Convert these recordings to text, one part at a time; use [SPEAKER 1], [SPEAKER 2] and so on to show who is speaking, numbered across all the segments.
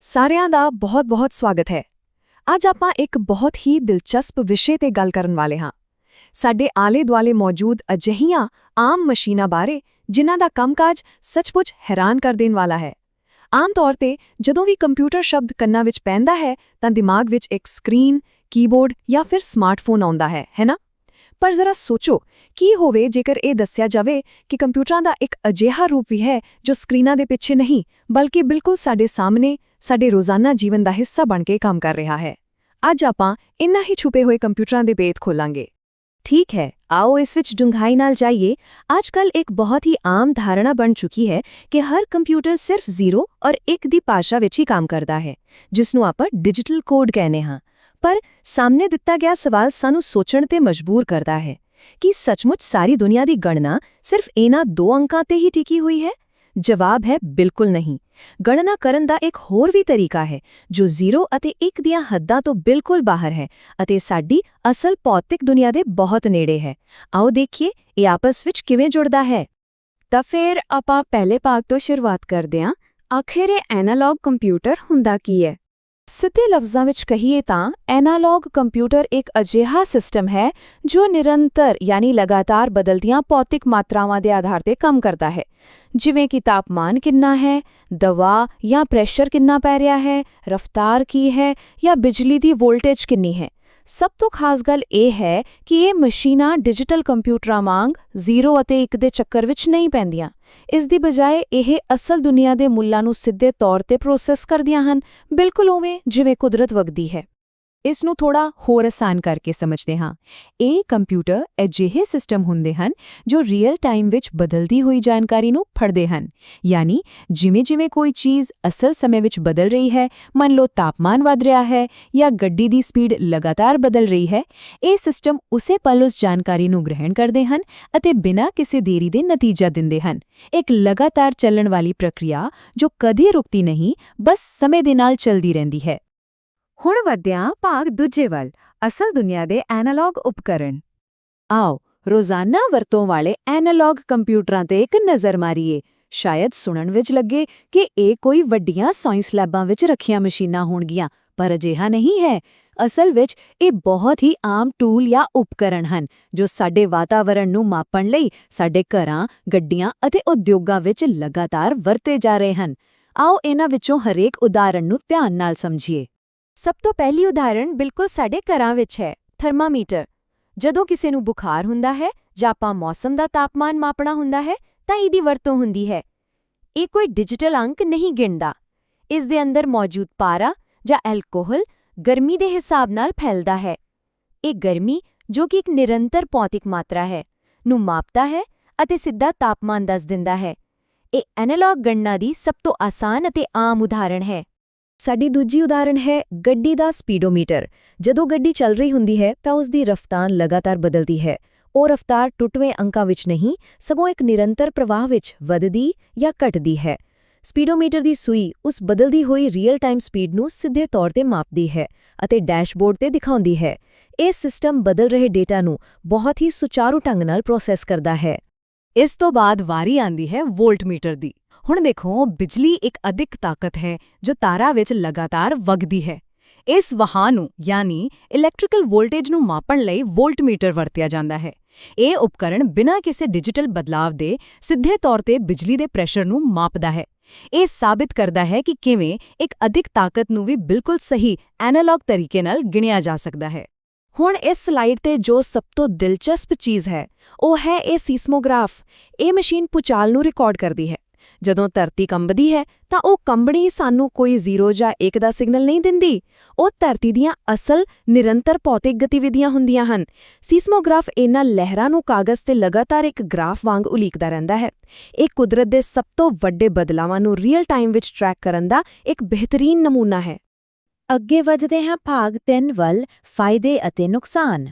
[SPEAKER 1] ਸਾਰਿਆਂ ਦਾ ਬਹੁਤ-ਬਹੁਤ ਸਵਾਗਤ ਹੈ। ਅੱਜ ਆਪਾਂ ਇੱਕ ਬਹੁਤ ਹੀ ਦਿਲਚਸਪ ਵਿਸ਼ੇ ਤੇ ਗੱਲ ਕਰਨ ਵਾਲੇ ਹਾਂ। ਸਾਡੇ ਆਲੇ-ਦੁਆਲੇ ਮੌਜੂਦ ਅਜਿਹੀਆਂ ਆਮ ਮਸ਼ੀਨਾਂ ਬਾਰੇ ਜਿਨ੍ਹਾਂ ਦਾ ਕੰਮਕਾਜ ਸੱਚਮੁੱਚ ਹੈਰਾਨ ਕਰ ਦੇਣ ਵਾਲਾ ਹੈ। ਆਮ ਤੌਰ ਤੇ ਜਦੋਂ ਵੀ ਕੰਪਿਊਟਰ ਸ਼ਬਦ ਕੰਨਾਂ ਵਿੱਚ ਪੈਂਦਾ ਹੈ ਤਾਂ ਦਿਮਾਗ ਵਿੱਚ ਇੱਕ ਸਕਰੀਨ, ਕੀਬੋਰਡ ਜਾਂ ਫਿਰ ਸਮਾਰਟਫੋਨ ਆਉਂਦਾ ਹੈ ਨਾ? ਪਰ ਜ਼ਰਾ ਸੋਚੋ, ਕੀ ਹੋਵੇ ਜੇਕਰ ਇਹ ਦੱਸਿਆ ਜਾਵੇ ਕਿ ਕੰਪਿਊਟਰਾਂ ਦਾ ਇੱਕ ਅਜਿਹਾ ਰੂਪ ਵੀ ਹੈ ਜੋ ਸਕਰੀਨਾਂ ਦੇ ਪਿੱਛੇ ਨਹੀਂ, ਬਲਕਿ ਬਿਲਕੁਲ ਸਾਡੇ ਸਾਹਮਣੇ, ਸਾਡੇ ਰੋਜ਼ਾਨਾ ਜੀਵਨ ਦਾ ਹਿੱਸਾ ਬਣ ਕੇ ਕੰਮ ਕਰ ਰਿਹਾ ਹੈ। ਅੱਜ ਆਪਾਂ ਇਨ੍ਹਾਂ ਹੀ ਛੁਪੇ ਹੋਏ ਕੰਪਿਊਟਰਾਂ ਦੇ ਭੇਦ ਖੋਲਾਂਗੇ।
[SPEAKER 2] ठीक है, आओ इस विच डूंघाई नाल जाइए। आजकल एक बहुत ही आम धारणा बन चुकी है कि हर कंप्यूटर सिर्फ 0 और 1 ਦੀ ਭਾਸ਼ਾ ਵਿੱਚ ਹੀ ਕੰਮ ਕਰਦਾ ਹੈ, ਜਿਸ ਨੂੰ ਆਪਾਂ ਡਿਜੀਟਲ ਕੋਡ ਕਹਿੰਦੇ ਹਾਂ। ਪਰ ਸਾਹਮਣੇ ਦਿੱਤਾ ਗਿਆ ਸਵਾਲ ਸਾਨੂੰ ਸੋਚਣ ਤੇ ਮਜਬੂਰ ਕਰਦਾ ਹੈ ਕਿ ਸੱਚਮੁੱਚ ਸਾਰੀ ਦੁਨੀਆ ਦੀ ਗਣਨਾ ਸਿਰਫ ਇਹਨਾਂ 2 ਅੰਕਾਂ ਤੇ ਹੀ ਟਿਕੀ ਹੋਈ ਹੈ? ਜਵਾਬ ਹੈ ਬਿਲਕੁਲ ਨਹੀਂ। ਗਣਨਾ ਕਰਨ ਦਾ ਇੱਕ ਹੋਰ ਵੀ ਤਰੀਕਾ ਹੈ ਜੋ 0 ਅਤੇ 1 ਦੀਆਂ ਹੱਦਾਂ ਤੋਂ ਬਿਲਕੁਲ ਬਾਹਰ ਹੈ ਅਤੇ ਸਾਡੀ ਅਸਲ ਭੌਤਿਕ ਦੁਨੀਆ ਦੇ ਬਹੁਤ ਨੇੜੇ ਹੈ। ਆਓ ਦੇਖੀਏ ਇਹ ਆਪਸ ਵਿੱਚ ਕਿਵੇਂ ਜੁੜਦਾ ਹੈ।
[SPEAKER 1] ਤਾਂ ਫਿਰ ਆਪਾਂ ਪਹਿਲੇ ਭਾਗ ਤੋਂ ਸ਼ੁਰੂਆਤ ਕਰਦੇ ਹਾਂ। ਆਖਿਰ ਇਹ ਐਨਾਲੌਗ ਕੰਪਿਊਟਰ ਹੁੰਦਾ ਕੀ ਹੈ?
[SPEAKER 2] ਸਿੱਧੇ ਲਫ਼ਜ਼ਾਂ ਵਿੱਚ ਕਹੀਏ ਤਾਂ ਐਨਾਲੌਗ ਕੰਪਿਊਟਰ ਇੱਕ ਅਜਿਹਾ ਸਿਸਟਮ ਹੈ ਜੋ ਨਿਰੰਤਰ ਯਾਨੀ ਲਗਾਤਾਰ ਬਦਲਦੀਆਂ ਭੌਤਿਕ ਮਾਤਰਾਵਾਂ ਦੇ ਆਧਾਰ ਤੇ ਕੰਮ ਕਰਦਾ ਹੈ, ਜਿਵੇਂ ਕਿ ਤਾਪਮਾਨ ਕਿੰਨਾ ਹੈ, ਦਬਾਅ ਜਾਂ ਪ੍ਰੈਸ਼ਰ ਕਿੰਨਾ ਪੈ ਰਿਹਾ ਹੈ, ਰਫ਼ਤਾਰ ਕੀ ਹੈ ਜਾਂ ਬਿਜਲੀ ਦੀ ਵੋਲਟੇਜ ਕਿੰਨੀ ਹੈ। ਸਭ ਤੋਂ ਖਾਸ ਗੱਲ ਇਹ ਹੈ ਕਿ ਇਹ ਮਸ਼ੀਨਾਂ ਡਿਜੀਟਲ ਕੰਪਿਊਟਰਾਂ ਵਾਂਗ 0 ਅਤੇ 1 ਦੇ ਚੱਕਰ ਵਿੱਚ ਨਹੀਂ ਪੈਂਦੀਆਂ। ਇਸ ਦੀ ਬਜਾਏ ਇਹ ਅਸਲ ਦੁਨੀਆ ਦੇ ਮੁੱਲਾਂ ਨੂੰ ਸਿੱਧੇ ਤੌਰ ਤੇ ਪ੍ਰੋਸੈਸ ਕਰਦੀਆਂ ਹਨ, ਬਿਲਕੁਲ ਉਵੇਂ ਜਿਵੇਂ ਕੁਦਰਤ ਵਗਦੀ ਹੈ। ਇਸ ਨੂੰ ਥੋੜਾ ਹੋਰ ਆਸਾਨ ਕਰਕੇ ਸਮਝਦੇ ਹਾਂ। ਇਹ ਕੰਪਿਊਟਰ ਅਜਿਹੇ ਸਿਸਟਮ ਹੁੰਦੇ ਹਨ ਜੋ ਰੀਅਲ ਟਾਈਮ ਵਿੱਚ ਬਦਲਦੀ ਹੋਈ ਜਾਣਕਾਰੀ ਨੂੰ ਫੜਦੇ ਹਨ, ਯਾਨੀ ਜਿਵੇਂ-ਜਿਵੇਂ ਕੋਈ ਚੀਜ਼ ਅਸਲ ਸਮੇਂ ਵਿੱਚ ਬਦਲ ਰਹੀ ਹੈ, ਮੰਨ ਲਓ ਤਾਪਮਾਨ ਵਧ ਰਿਹਾ ਹੈ ਜਾਂ ਗੱਡੀ ਦੀ ਸਪੀਡ ਲਗਾਤਾਰ ਬਦਲ ਰਹੀ ਹੈ, ਇਹ ਸਿਸਟਮ ਉਸੇ ਪਲ ਉਸ ਜਾਣਕਾਰੀ ਨੂੰ ਗ੍ਰਹਿਣ ਕਰਦੇ ਹਨ ਅਤੇ ਬਿਨਾਂ ਕਿਸੇ ਦੇਰੀ ਦੇ ਨਤੀਜਾ ਦਿੰਦੇ ਹਨ। ਇੱਕ ਲਗਾਤਾਰ ਚੱਲਣ ਵਾਲੀ ਪ੍ਰਕਿਰਿਆ ਜੋ ਕਦੇ ਰੁਕਦੀ ਨਹੀਂ, ਬਸ ਸਮੇਂ ਦੇ ਨਾਲ ਚੱਲਦੀ ਰਹਿੰਦੀ ਹੈ।
[SPEAKER 1] ਹੁਣ ਵਧਿਆਂ ਭਾਗ ਦੂਜੇ ਵੱਲ, ਅਸਲ ਦੁਨੀਆ ਦੇ ਐਨਾਲੌਗ ਉਪਕਰਣ।
[SPEAKER 2] ਆਓ ਰੋਜ਼ਾਨਾ ਵਰਤੋਂ ਵਾਲੇ ਐਨਾਲੌਗ ਕੰਪਿਊਟਰਾਂ ਤੇ ਇੱਕ ਨਜ਼ਰ ਮਾਰੀਏ। ਸ਼ਾਇਦ ਸੁਣਨ ਵਿੱਚ ਲੱਗੇ ਕਿ ਇਹ ਕੋਈ ਵੱਡੀਆਂ ਸਾਇੰਸ ਲੈਬਾਂ ਵਿੱਚ ਰੱਖੀਆਂ ਮਸ਼ੀਨਾਂ ਹੋਣਗੀਆਂ, ਪਰ ਅਜਿਹਾ ਨਹੀਂ ਹੈ। ਅਸਲ ਵਿੱਚ ਇਹ ਬਹੁਤ ਹੀ ਆਮ ਟੂਲ ਜਾਂ ਉਪਕਰਣ ਹਨ ਜੋ ਸਾਡੇ ਵਾਤਾਵਰਣ ਨੂੰ ਮਾਪਣ ਲਈ ਸਾਡੇ ਘਰਾਂ, ਗੱਡੀਆਂ ਅਤੇ ਉਦਯੋਗਾਂ ਵਿੱਚ ਲਗਾਤਾਰ ਵਰਤੇ ਜਾ ਰਹੇ ਹਨ। ਆਓ ਇਹਨਾਂ ਵਿੱਚੋਂ ਹਰੇਕ ਉਦਾਹਰਣ ਨੂੰ ਧਿਆਨ ਨਾਲ ਸਮਝੀਏ।
[SPEAKER 1] ਸਭ ਤੋਂ ਪਹਿਲੀ ਉਦਾਹਰਣ ਬਿਲਕੁਲ ਸਾਡੇ ਘਰਾਂ ਵਿੱਚ ਹੈ, ਥਰਮਾਮੀਟਰ। ਜਦੋਂ ਕਿਸੇ ਨੂੰ ਬੁਖਾਰ ਹੁੰਦਾ ਹੈ ਜਾਂ ਆਪਾਂ ਮੌਸਮ ਦਾ ਤਾਪਮਾਨ ਮਾਪਣਾ ਹੁੰਦਾ ਹੈ ਤਾਂ ਇਹਦੀ ਵਰਤੋਂ ਹੁੰਦੀ ਹੈ। ਇਹ ਕੋਈ ਡਿਜੀਟਲ ਅੰਕ ਨਹੀਂ ਗਿਣਦਾ। ਇਸ ਦੇ ਅੰਦਰ ਮੌਜੂਦ ਪਾਰਾ ਜਾਂ ਐਲਕੋਹਲ ਗਰਮੀ ਦੇ ਹਿਸਾਬ ਨਾਲ ਫੈਲਦਾ ਹੈ। ਇਹ ਗਰਮੀ, ਜੋ ਕਿ ਇੱਕ ਨਿਰੰਤਰ ਭੌਤਿਕ ਮਾਤਰਾ ਹੈ, ਨੂੰ ਮਾਪਦਾ ਹੈ ਅਤੇ ਸਿੱਧਾ ਤਾਪਮਾਨ ਦੱਸ ਦਿੰਦਾ ਹੈ। ਇਹ ਐਨਾਲੌਗ ਗਣਨਾ ਦੀ ਸਭ ਤੋਂ ਆਸਾਨ ਅਤੇ ਆਮ ਉਦਾਹਰਣ ਹੈ।
[SPEAKER 2] ਸਾਡੀ ਦੂਜੀ ਉਦਾਹਰਣ ਹੈ ਗੱਡੀ ਦਾ ਸਪੀਡੋਮੀਟਰ। ਜਦੋਂ ਗੱਡੀ ਚੱਲ ਰਹੀ ਹੁੰਦੀ ਹੈ ਤਾਂ ਉਸ ਦੀ ਰਫ਼ਤਾਰ ਲਗਾਤਾਰ ਬਦਲਦੀ ਹੈ। ਉਹ ਰਫ਼ਤਾਰ ਟੁੱਟਵੇਂ ਅੰਕਾਂ ਵਿੱਚ ਨਹੀਂ, ਸਗੋਂ ਇੱਕ ਨਿਰੰਤਰ ਪ੍ਰਵਾਹ ਵਿੱਚ ਵਧਦੀ ਜਾਂ ਘਟਦੀ ਹੈ। ਸਪੀਡੋਮੀਟਰ ਦੀ ਸੂਈ ਉਸ ਬਦਲਦੀ ਹੋਈ ਰੀਅਲ ਟਾਈਮ ਸਪੀਡ ਨੂੰ ਸਿੱਧੇ ਤੌਰ ਤੇ ਮਾਪਦੀ ਹੈ ਅਤੇ ਡੈਸ਼ਬੋਰਡ ਤੇ ਦਿਖਾਉਂਦੀ ਹੈ। ਇਹ ਸਿਸਟਮ ਬਦਲ ਰਹੇ ਡੇਟਾ ਨੂੰ ਬਹੁਤ ਹੀ ਸੁਚਾਰੂ ਢੰਗ ਨਾਲ ਪ੍ਰੋਸੈਸ ਕਰਦਾ ਹੈ।
[SPEAKER 1] ਇਸ ਤੋਂ ਬਾਅਦ ਵਾਰੀ ਆਂਦੀ ਹੈ ਵੋਲਟਮੀਟਰ ਦੀ। ਹੁਣ ਦੇਖੋ, ਬਿਜਲੀ ਇੱਕ ਅਦਿੱਖ ਤਾਕਤ ਹੈ ਜੋ ਤਾਰਾਂ ਵਿੱਚ ਲਗਾਤਾਰ ਵਗਦੀ ਹੈ। ਇਸ ਵਹਾਅ ਨੂੰ ਯਾਨੀ ਇਲੈਕਟ੍ਰੀਕਲ ਵੋਲਟੇਜ ਨੂੰ ਮਾਪਣ ਲਈ ਵੋਲਟਮੀਟਰ ਵਰਤਿਆ ਜਾਂਦਾ ਹੈ। ਇਹ ਉਪਕਰਣ ਬਿਨਾਂ ਕਿਸੇ ਡਿਜੀਟਲ ਬਦਲਾਵ ਦੇ ਸਿੱਧੇ ਤੌਰ ਤੇ ਬਿਜਲੀ ਦੇ ਪ੍ਰੈਸ਼ਰ ਨੂੰ ਮਾਪਦਾ ਹੈ। ਇਹ ਸਾਬਿਤ ਕਰਦਾ ਹੈ ਕਿ ਕਿਵੇਂ ਇੱਕ ਅਦਿੱਖ ਤਾਕਤ ਨੂੰ ਵੀ ਬਿਲਕੁਲ ਸਹੀ ਐਨਾਲੌਗ ਤਰੀਕੇ ਨਾਲ ਗਿਣਿਆ ਜਾ ਸਕਦਾ ਹੈ। ਹੁਣ ਇਸ ਸਲਾਈਡ ਤੇ ਜੋ ਸਭ ਤੋਂ ਦਿਲਚਸਪ ਚੀਜ਼ ਹੈ ਉਹ ਹੈ ਇਹ ਸੀਸਮੋਗ੍ਰਾਫ। ਇਹ ਮਸ਼ੀਨ ਭੂਚਾਲ ਨੂੰ ਰਿਕਾਰਡ ਕਰਦੀ ਹੈ। ਜਦੋਂ ਧਰਤੀ ਕੰਬਦੀ ਹੈ ਤਾਂ ਉਹ ਕੰਬਣੀ ਸਾਨੂੰ ਕੋਈ 0 ਜਾਂ 1 ਦਾ ਸਿਗਨਲ ਨਹੀਂ ਦਿੰਦੀ। ਉਹ ਧਰਤੀ ਦੀਆਂ ਅਸਲ ਨਿਰੰਤਰ ਭੌਤਿਕ ਗਤੀਵਿਧੀਆਂ ਹੁੰਦੀਆਂ ਹਨ। ਸੀਸਮੋਗ੍ਰਾਫ ਇਹਨਾਂ ਲਹਿਰਾਂ ਨੂੰ ਕਾਗਜ਼ ਤੇ ਲਗਾਤਾਰ ਇੱਕ ਗ੍ਰਾਫ ਵਾਂਗ ਉਲੀਕਦਾ ਰਹਿੰਦਾ ਹੈ। ਇਹ ਕੁਦਰਤ ਦੇ ਸਭ ਤੋਂ ਵੱਡੇ ਬਦਲਾਵਾਂ ਨੂੰ ਰੀਅਲ ਟਾਈਮ ਵਿੱਚ ਟਰੈਕ ਕਰਨ ਦਾ ਇੱਕ ਬਿਹਤਰੀਨ ਨਮੂਨਾ ਹੈ।
[SPEAKER 2] ਅੱਗੇ ਵਧਦੇ ਹਾਂ ਭਾਗ 3 ਵੱਲ, ਫਾਇਦੇ ਅਤੇ ਨੁਕਸਾਨ।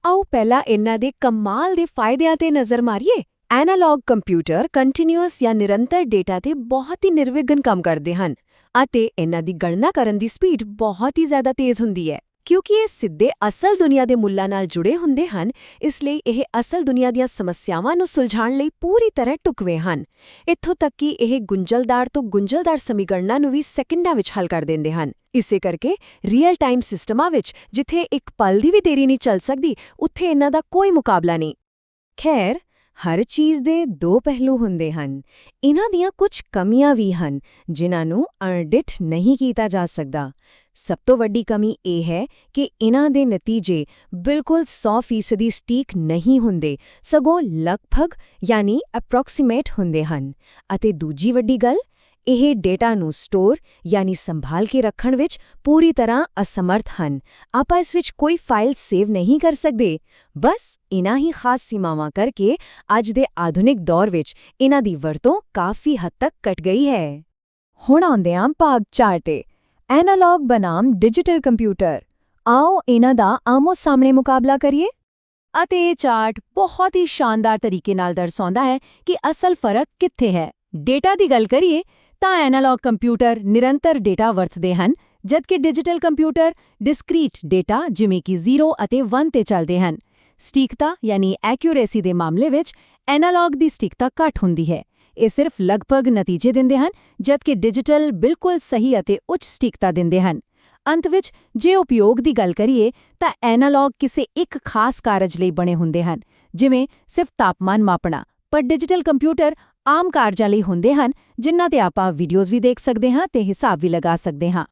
[SPEAKER 1] ਆਓ ਪਹਿਲਾਂ ਇਹਨਾਂ ਦੇ ਕਮਾਲ ਦੇ ਫਾਇਦਿਆਂ ਤੇ ਨਜ਼ਰ ਮਾਰੀਏ। ਐਨਾਲੌਗ ਕੰਪਿਊਟਰ ਕੰਟੀਨਿਊਅਸ ਜਾਂ ਨਿਰੰਤਰ ਡੇਟਾ ਤੇ ਬਹੁਤ ਹੀ ਨਿਰਵਿਘਨ ਕੰਮ ਕਰਦੇ ਹਨ ਅਤੇ ਇਹਨਾਂ ਦੀ ਗਣਨਾ ਕਰਨ ਦੀ ਸਪੀਡ ਬਹੁਤ ਹੀ ਜ਼ਿਆਦਾ ਤੇਜ਼ ਹੁੰਦੀ ਹੈ।
[SPEAKER 2] ਕਿਉਂਕਿ ਇਹ ਸਿੱਧੇ ਅਸਲ ਦੁਨੀਆ ਦੇ ਮੁੱਲਾਂ ਨਾਲ ਜੁੜੇ ਹੁੰਦੇ ਹਨ, ਇਸ ਲਈ ਇਹ ਅਸਲ ਦੁਨੀਆ ਦੀਆਂ ਸਮੱਸਿਆਵਾਂ ਨੂੰ ਸੁਲਝਾਉਣ ਲਈ ਪੂਰੀ ਤਰ੍ਹਾਂ ਢੁਕਵੇਂ ਹਨ। ਇੱਥੋਂ ਤੱਕ ਕਿ ਇਹ ਗੁੰਝਲਦਾਰ ਤੋਂ ਗੁੰਝਲਦਾਰ ਸਮੀਕਰਨਾਂ ਨੂੰ ਵੀ ਸੈਕਿੰਡਾਂ ਵਿੱਚ ਹੱਲ ਕਰ ਦਿੰਦੇ ਹਨ। ਇਸੇ ਕਰਕੇ ਰੀਅਲ ਟਾਈਮ ਸਿਸਟਮਾਂ ਵਿੱਚ ਜਿੱਥੇ ਇੱਕ ਪਲ ਦੀ ਵੀ ਦੇਰੀ ਨਹੀਂ ਚੱਲ ਸਕਦੀ, ਉੱਥੇ ਇਹਨਾਂ ਦਾ ਕੋਈ ਮੁਕਾਬਲਾ ਨਹੀਂ। ਖੈਰ, ਹਰ ਚੀਜ਼ ਦੇ ਦੋ ਪਹਿਲੂ ਹੁੰਦੇ ਹਨ। ਇਹਨਾਂ ਦੀਆਂ ਕੁਝ ਕਮੀਆਂ ਵੀ ਹਨ ਜਿਨ੍ਹਾਂ ਨੂੰ ਅਣਡਿੱਠ ਨਹੀਂ ਕੀਤਾ ਜਾ ਸਕਦਾ। ਸਭ ਤੋਂ ਵੱਡੀ ਕਮੀ ਇਹ ਹੈ ਕਿ ਇਹਨਾਂ ਦੇ ਨਤੀਜੇ ਬਿਲਕੁਲ 100% ਸਟੀਕ ਨਹੀਂ ਹੁੰਦੇ, ਸਗੋਂ ਲਗਭਗ ਯਾਨੀ ਅਪਰੋਕਸੀਮੇਟ ਹੁੰਦੇ ਹਨ। ਅਤੇ ਦੂਜੀ ਵੱਡੀ ਗੱਲ, ਇਹ ਡੇਟਾ ਨੂੰ ਸਟੋਰ ਯਾਨੀ ਸੰਭਾਲ ਕੇ ਰੱਖਣ ਵਿੱਚ ਪੂਰੀ ਤਰ੍ਹਾਂ ਅਸਮਰਥ ਹਨ। ਆਪਾਂ ਇਸ ਵਿੱਚ ਕੋਈ ਫਾਈਲ ਸੇਵ ਨਹੀਂ ਕਰ ਸਕਦੇ। ਬਸ ਇਨ੍ਹਾਂ ਹੀ ਖਾਸ ਸੀਮਾਵਾਂ ਕਰਕੇ ਅੱਜ ਦੇ ਆਧੁਨਿਕ ਦੌਰ ਵਿੱਚ ਇਹਨਾਂ ਦੀ ਵਰਤੋਂ ਕਾਫੀ ਹੱਦ ਤੱਕ ਘਟ ਗਈ ਹੈ। ਹੁਣ ਆਉਂਦੇ ਹਾਂ ਭਾਗ 4 ਤੇ, ਐਨਾਲੌਗ ਬਨਾਮ ਡਿਜੀਟਲ ਕੰਪਿਊਟਰ। ਆਓ ਇਹਨਾਂ ਦਾ ਆਮੋ-ਸਾਹਮਣੇ ਮੁਕਾਬਲਾ ਕਰੀਏ। ਅਤੇ ਇਹ ਚਾਰਟ ਬਹੁਤ ਹੀ ਸ਼ਾਨਦਾਰ ਤਰੀਕੇ ਨਾਲ ਦਰਸਾਉਂਦਾ ਹੈ ਕਿ ਅਸਲ ਫਰਕ ਕਿੱਥੇ ਹੈ। ਡੇਟਾ ਦੀ ਗੱਲ ਕਰੀਏ ਤਾਂ ਐਨਾਲੌਗ ਕੰਪਿਊਟਰ ਨਿਰੰਤਰ ਡੇਟਾ ਵਰਤਦੇ ਹਨ, ਜਦਕਿ ਡਿਜੀਟਲ ਕੰਪਿਊਟਰ ਡਿਸਕ੍ਰੀਟ ਡੇਟਾ ਜਿਵੇਂ ਕਿ 0 ਅਤੇ 1 ਤੇ ਚੱਲਦੇ ਹਨ। ਸਟੀਕਤਾ ਯਾਨੀ ਐਕਿਊਰੇਸੀ ਦੇ ਮਾਮਲੇ ਵਿੱਚ ਐਨਾਲੌਗ ਦੀ ਸਟੀਕਤਾ ਘੱਟ ਹੁੰਦੀ ਹੈ। ਇਹ ਸਿਰਫ ਲਗਭਗ ਨਤੀਜੇ ਦਿੰਦੇ ਹਨ, ਜਦਕਿ ਡਿਜੀਟਲ ਬਿਲਕੁਲ ਸਹੀ ਅਤੇ ਉੱਚ ਸਟੀਕਤਾ ਦਿੰਦੇ ਹਨ। ਅੰਤ ਵਿੱਚ ਜੇ ਉਪਯੋਗ ਦੀ ਗੱਲ ਕਰੀਏ ਤਾਂ ਐਨਾਲੌਗ ਕਿਸੇ ਇੱਕ ਖਾਸ ਕਾਰਜ ਲਈ ਬਣੇ ਹੁੰਦੇ ਹਨ, ਜਿਵੇਂ ਸਿਰਫ ਤਾਪਮਾਨ ਮਾਪਣਾ, ਪਰ ਡਿਜੀਟਲ ਕੰਪਿਊਟਰ ਆਮ ਕਾਰਜਾਂ ਲਈ ਹੁੰਦੇ ਹਨ ਜਿਨ੍ਹਾਂ ਤੇ ਆਪਾਂ ਵੀਡੀਓਜ਼ ਵੀ ਦੇਖ ਸਕਦੇ ਹਾਂ ਤੇ ਹਿਸਾਬ ਵੀ ਲਗਾ ਸਕਦੇ ਹਾਂ।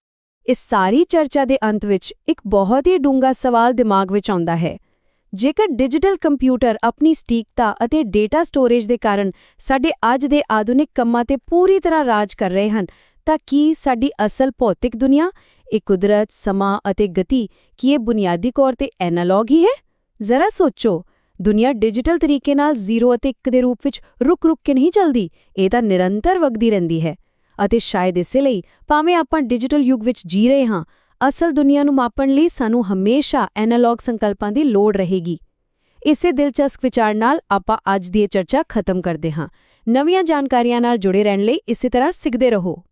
[SPEAKER 2] ਇਸ ਸਾਰੀ ਚਰਚਾ ਦੇ ਅੰਤ ਵਿੱਚ ਇੱਕ ਬਹੁਤ ਹੀ ਡੂੰਘਾ ਸਵਾਲ ਦਿਮਾਗ ਵਿੱਚ ਆਉਂਦਾ ਹੈ। ਜੇਕਰ ਡਿਜੀਟਲ ਕੰਪਿਊਟਰ ਆਪਣੀ ਸਟੀਕਤਾ ਅਤੇ ਡੇਟਾ ਸਟੋਰੇਜ ਦੇ ਕਾਰਨ ਸਾਡੇ ਅੱਜ ਦੇ ਆਧੁਨਿਕ ਕੰਮਾਂ ਤੇ ਪੂਰੀ ਤਰ੍ਹਾਂ ਰਾਜ ਕਰ ਰਹੇ ਹਨ, ਤਾਂ ਕੀ ਸਾਡੀ ਅਸਲ ਭੌਤਿਕ ਦੁਨੀਆ, ਇਹ ਕੁਦਰਤ, ਸਮਾਂ ਅਤੇ ਗਤੀ, ਕੀ ਇਹ ਬੁਨਿਆਦੀ ਤੌਰ ਤੇ ਐਨਾਲੌਗ ਹੀ ਹੈ? ਜ਼ਰਾ ਸੋਚੋ, ਦੁਨੀਆ ਡਿਜੀਟਲ ਤਰੀਕੇ ਨਾਲ 0 ਅਤੇ 1 ਦੇ ਰੂਪ ਵਿੱਚ ਰੁਕ-ਰੁਕ ਕੇ ਨਹੀਂ ਚੱਲਦੀ, ਇਹ ਤਾਂ ਨਿਰੰਤਰ ਵਗਦੀ ਰਹਿੰਦੀ ਹੈ। ਅਤੇ ਸ਼ਾਇਦ ਇਸੇ ਲਈ ਭਾਵੇਂ ਆਪਾਂ ਡਿਜੀਟਲ ਯੁੱਗ ਵਿੱਚ ਜੀ ਰਹੇ ਹਾਂ, ਅਸਲ ਦੁਨੀਆ ਨੂੰ ਮਾਪਣ ਲਈ ਸਾਨੂੰ ਹਮੇਸ਼ਾ ਐਨਾਲੌਗ ਸੰਕਲਪਾਂ ਦੀ ਲੋੜ ਰਹੇਗੀ। ਇਸੇ ਦਿਲਚਸਪ ਵਿਚਾਰ ਨਾਲ ਆਪਾਂ ਅੱਜ ਦੀ ਇਹ ਚਰਚਾ ਖਤਮ ਕਰਦੇ ਹਾਂ। ਨਵੀਆਂ ਜਾਣਕਾਰੀਆਂ ਨਾਲ ਜੁੜੇ ਰਹਿਣ ਲਈ ਇਸੇ ਤਰ੍ਹਾਂ ਸਿੱਖਦੇ ਰਹੋ।